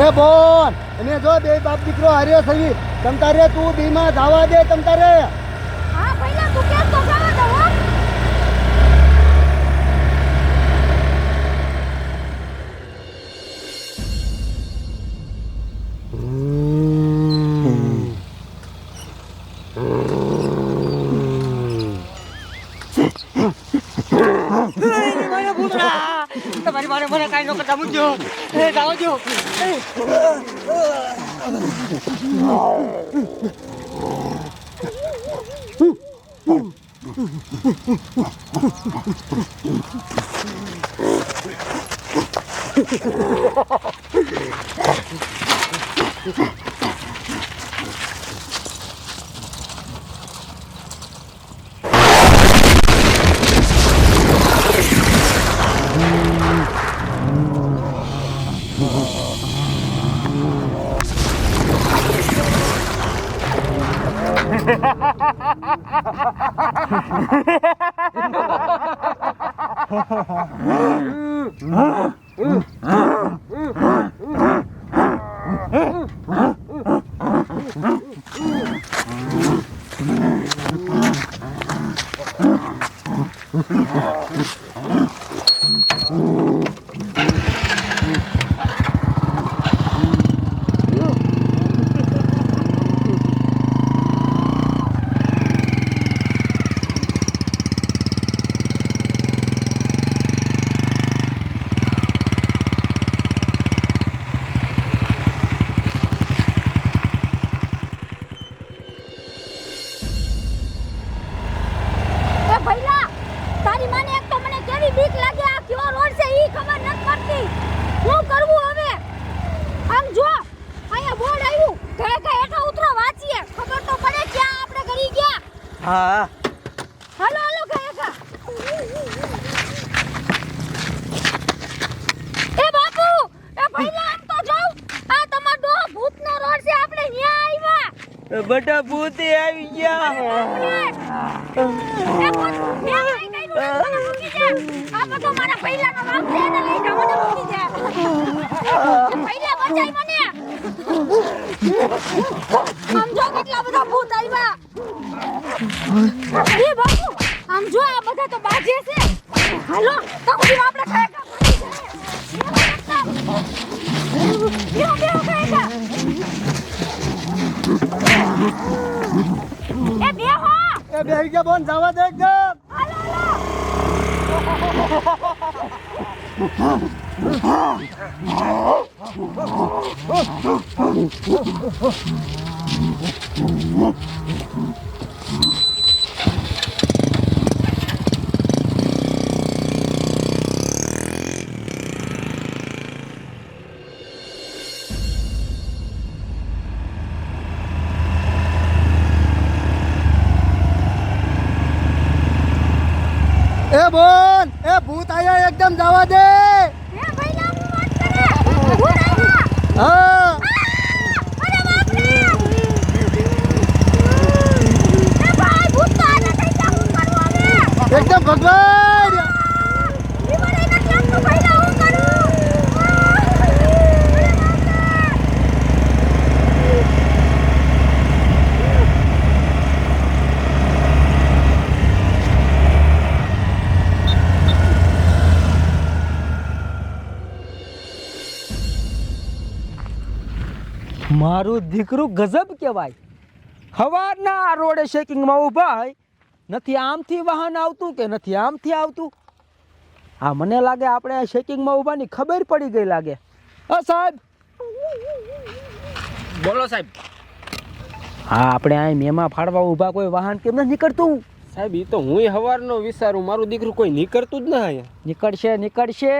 એ બોન અને જો બે બાપ દીકરો હાર્યો થઈ તમ તારે તું બીમાં જવા દે તમ તારે. હા પહેલા તું કેમ તો જવા દો હો. તમારી મારે મને કાંઈ ન કરતા મૂકજો. જાઓ જો. હા હાલો હાલો ગયા એ બાપુ એ પહેલા આમ તો જાવ આ તમાર ડો ભૂતનો રોડ છે આપણે ન્યા આવ્યા બટા ભૂતે આવી ગયા. આ બધો મારા પહેલાનો વાપ છે ને લઈ જાવ મને મૂકી દે પહેલા બચાઈ મને આમ જો કેટલા બધા ભૂત આવ્યા. એ બાપુ આમ જો આ બધા તો બાજે છે. હાલો તો ઉડી આપણે ખાયકા પડી જાય. બેહો ખાયકા એ બેહો એ બેહી ગયા બોન જવા દે એકદમ. હાલો એ બોન એ ભૂત આયા એકદમ જવા દે. એ ભઈલા હું વાત કરે ભૂત આવ્યા. હા અરે બાપ રે એ ભાઈ ભૂત તો આને થઈ ગયા હું કરું હવે એકદમ ભગવાન. વિવરે નથી આપતું ભઈલા હું કરું. મારું દીકરું ગજબ કહેવાય. સવારના આ રોડે શેકિંગમાં ઊભા હોય, નથી આમથી વાહન આવતું કે નથી આમથી આવતું. હા મને લાગે આપણે આ શેકિંગમાં ઊભાની ખબર પડી ગઈ લાગે. સાહેબ બોલો સાહેબ. હા આપણે આ મેમાં ફાડવા ઊભા કોઈ વાહન કેમ નથી નીકળતું? સાહેબ એ તો હું સવારનો વિચારું, મારું દીકરું કોઈ નીકળતું જ ના અહીંયા. નીકળશે નીકળશે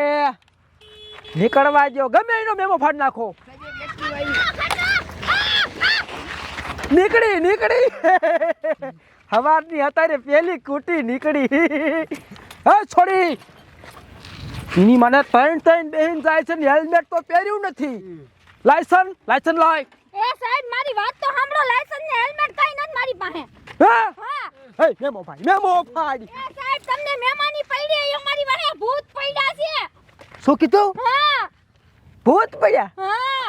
નીકળવા દો, ગમે એનો મેમો ફાડ નાખો. નીકળી નીકળી સવારની અત્યારે પેલી કુટી નીકળી. હા છોડી ની મને ત્રણ ત્રણ બેહીન જાય છે ને હેલ્મેટ તો પહેર્યું નથી. લાયસન્સ લાય. એ સાહેબ મારી વાત તો સાંભળો. લાયસન્સ ને હેલ્મેટ કાઈ નથી મારી પાસે. હા હા એ મેમો ફાડ એ સાહેબ તમને મહેમાની પડી એ મારી વાહે ભૂત પડ્યા છે. શું કીધું? હા ભૂત પડ્યા? હા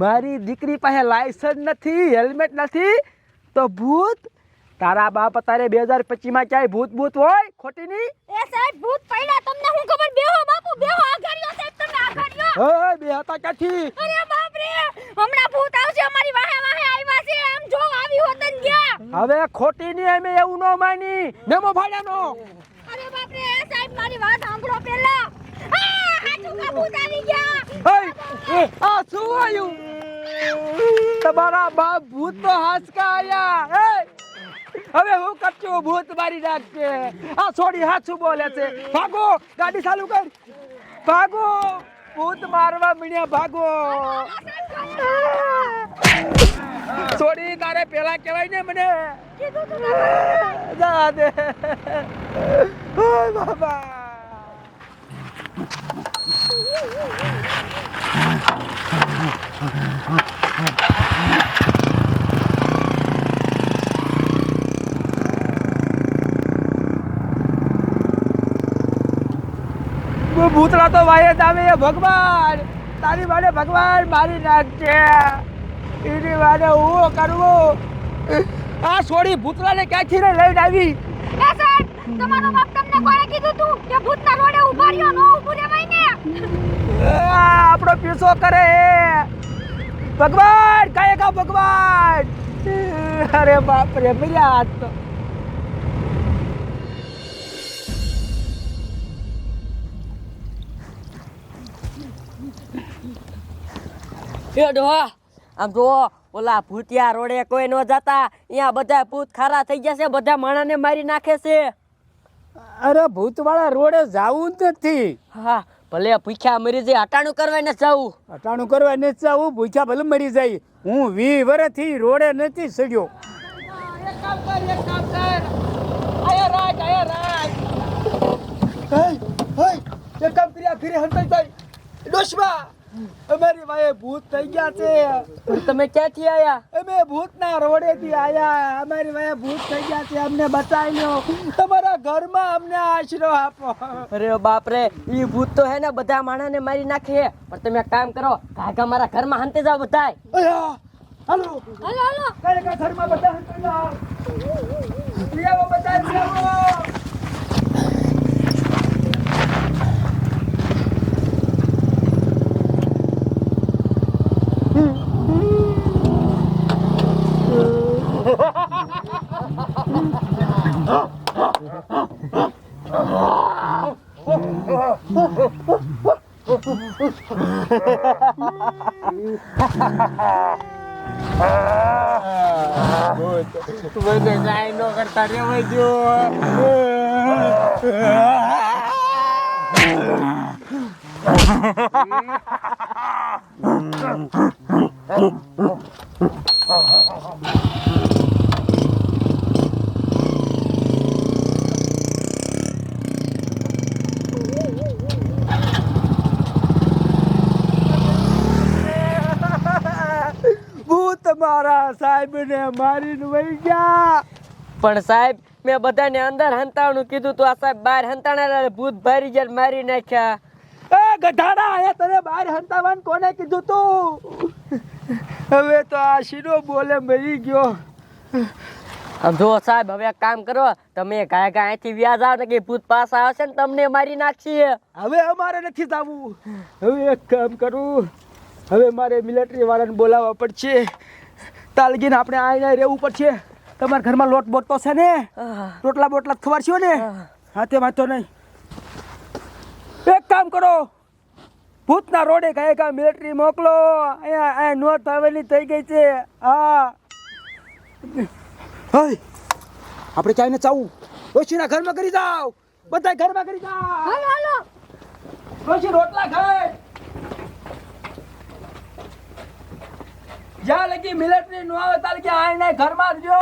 મારી દીકરી પાસે લાયસન્સ નથી, હેલ્મેટ નથી તો ભૂત? તારા બાપ અત્યારે 2025 માં ક્યાંય ભૂત ભૂત હોય ખોટી ની? એ સાહેબ ભૂત પડ્યા તમને હું ખબર? બેહો બાપુ બેહો, આઘાડ્યો સાહેબ તમે આઘાડ્યો. ઓય બે હતા ક્યાંથી? અરે બાપ રે, હમણાં ભૂત આવશે અમારી વાહે વાહે આવ્યા છે. આમ જો આવી હોતન ગયા. હવે ખોટી ની અમે એવું ન માની. મેમો ભાડાનો. અરે બાપ રે સાહેબ મારી વાત સાંભળો પહેલા. હાચું કા ભૂત આવી ગયા. ઓય આ શું આયું? તમારા બાપ ભૂત તો હાસકા આયા. હવે હું કચ્ચો ભૂત મારી નાખશે. આ છોડી હાચું બોલે છે. ભાગો, ગાડી ચાલુ કર. ભાગો, ભૂત મારવા મળ્યા, ભાગો. છોડી તારે પેલા કહેવાય ને મને. કીધું તું જા દે. ઓય બાબા. ભૂતળા તો વાયે જ આવે. ભગવાન તારી વાડે ભગવાન મારી નાખશે. એની વાડે હું કરવું? આ છોડી ભૂતળાને ક્યાંથી લઈને આવી? એ સાહેબ તમારો બાપ તમને કોણે કીધું તું કે ભૂતના રોડે ઉભા રહ્યો? નો ઊભું રહેવાય ને. આપણો પીછો કરે. ભગવાન કાયકા ભગવાન. અરે બાપ રે મર્યા આજ તો. એ ડોહા આમ જો ઓલા ભૂતિયા રોડે કોઈ ન જતા, અહીંયા બધા ભૂત ખારા થઈ ગયા છે, બધા માણાને મારી નાખે છે. અરે ભૂતવાળા રોડે જાવું જ નથી. હા ભલે ભૂખ્યા મરી જાય, હટાણું કરવા ને જાવું. અટાણું કરવા નથી જાવું, ભૂખ્યા ભલે મરી જાય. હું 20 વર્ષથી રોડે નથી સડ્યો. એક કામ કર. આયા રાજ. એક કામ કર્યા ફિરે હંતાઈ જાય. ડોશમાં અમારી વાએ ભૂત થઈ ગયા છે. પણ તમે ક્યાંથી આયા? અમે ભૂતના રોડેથી આયા. અમારી વાએ ભૂત થઈ ગયા છે, અમને બચાવી લો. તમારા ઘરમાં અમને આશરો આપો. અરે બાપ રે, ઈ ભૂત તો હે ને બધા માણાને મારી નાખે. પણ તમે એક કામ કરો, કાકા મારા ઘરમાં હંતે જાવ બધાય. અયા હાલો હાલો કાયકા ઘરમાં બધા હંતાઈ જાઓ. લઈ આવો બધા, લઈ આવો. મને કાંઈ ન કરતા રહેવા દો. ભૂત મારા સાહેબને મારીને વહી ગયા. પણ સાહેબ મેં બધાને અંદર હંતાણું કીધું તો આ સાહેબ બહાર હંતાણા ભૂત ભારી જાય મારી નાખ્યા. એ ગધાડા, આયા તને બહાર હંતાવાન કોને કીધું તું? હવે તો આ શીરો બોલે મરી ગયો. આમ જો સાહેબ હવે એક કામ કરો, તમે ગાય અહીંથી વ્યાજ આવો ને કે ભૂત પાછા આવશે ને તમને મારી નાખશે. હવે અમારે નથી જવું. હવે એક કામ કરું, હવે મારે મિલિટરી વાળાને બોલાવવા પડશે. તાલગીને આપણે આઈને રહેવું પડશે. તમારા ઘરમાં લોટ બોટ તો છે ને? રોટલા બોટલા ખવાડશો ને? હા તે વાંધો નહીં. એક કામ કરો, ભૂતના રોડે કાંઈ મિલિટરી મોકલો. અહીંયા નોટ આવેલી થઈ ગઈ છે. હા હઈ આપણે ક્યાંય ન જાવું. ઓછીના ઘરમાં કરી જાઓ. બધા ઘરમાં કરી જાઓ. હાલો ઓછી રોટલા ખાય. જ્યાં લગી મિલિટરી નો આવે ત્યાં લગી આઈને ઘરમાં જ જો.